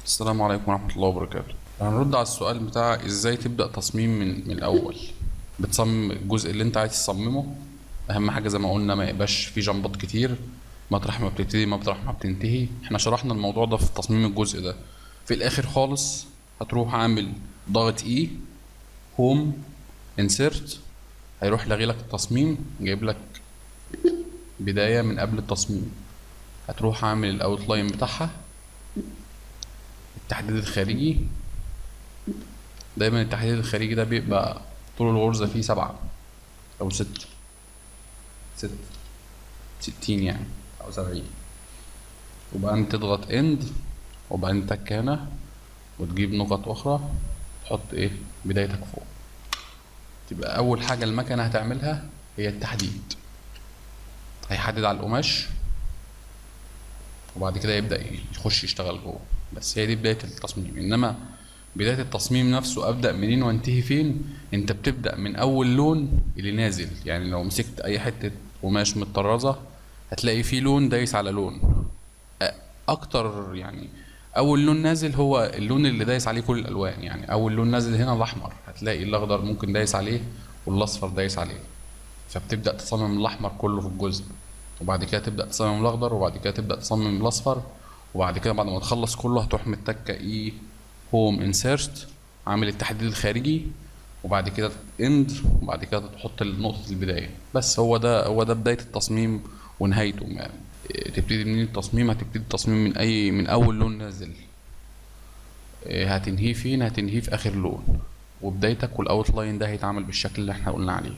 السلام عليكم ورحمة الله وبركاته. هنرد على السؤال بتاع ازاي تبدأ تصميم من الأول. بتصمم الجزء اللي انت عايز تصممه. أهم حاجة زي ما قلنا ما يبقاش في جنبات كتير، مطرح ما بتبتدي مطرح ما بتنتهي. احنا شرحنا الموضوع ده في تصميم الجزء ده. في الآخر خالص هتروح عامل ضغط اي هوم انسيرت، هيروح لاغي لك التصميم، جايب لك بداية من قبل التصميم. هتروح عامل الاوتلاين بتاعها، التحديد الخارجي. دايما التحديد الخارجي ده بيبقى طول الغرزة فيه 7 أو 6، 60 يعني أو 70. وبعدين تضغط اند، وبعدين تكانة وتجيب نقط أخرى تحط ايه بدايتك فوق. تبقى أول حاجة المكنة هتعملها هي التحديد. هيحدد على القماش وبعد كده يبدأ يخش يشتغل جوه. بس هي دي بداية التصميم. إنما بداية التصميم نفسه أبدأ منين وانتهي فين، انت بتبدأ من أول لون اللي نازل. يعني لو مسكت أي حتة قماش متطرزة هتلاقي فيه لون دايس على لون أكتر. يعني أول لون نازل هو اللون اللي دايس عليه كل الألوان. يعني أول لون نازل هنا الأحمر، هتلاقي الأخضر ممكن دايس عليه والأصفر دايس عليه. فبتبدأ تصمم الأحمر كله في الجزء، وبعد كده تبدأ تصمم الأخضر، وبعد كده تبدأ تصمم الأصفر، وبعد كده بعد ما تخلص كله هتروح متكة اي هوم انسيرت، عامل التحديد الخارجي، وبعد كده اند، وبعد كده تحط نقطة البداية. بس هو ده بداية التصميم ونهايته. يعني تبتدي منين التصميم؟ هتبتدي التصميم من أول لون نازل. هتنهيه فين؟ هتنهيه في آخر لون. وبدايتك والأوت لاين ده هيتعمل بالشكل اللي احنا قلنا عليه.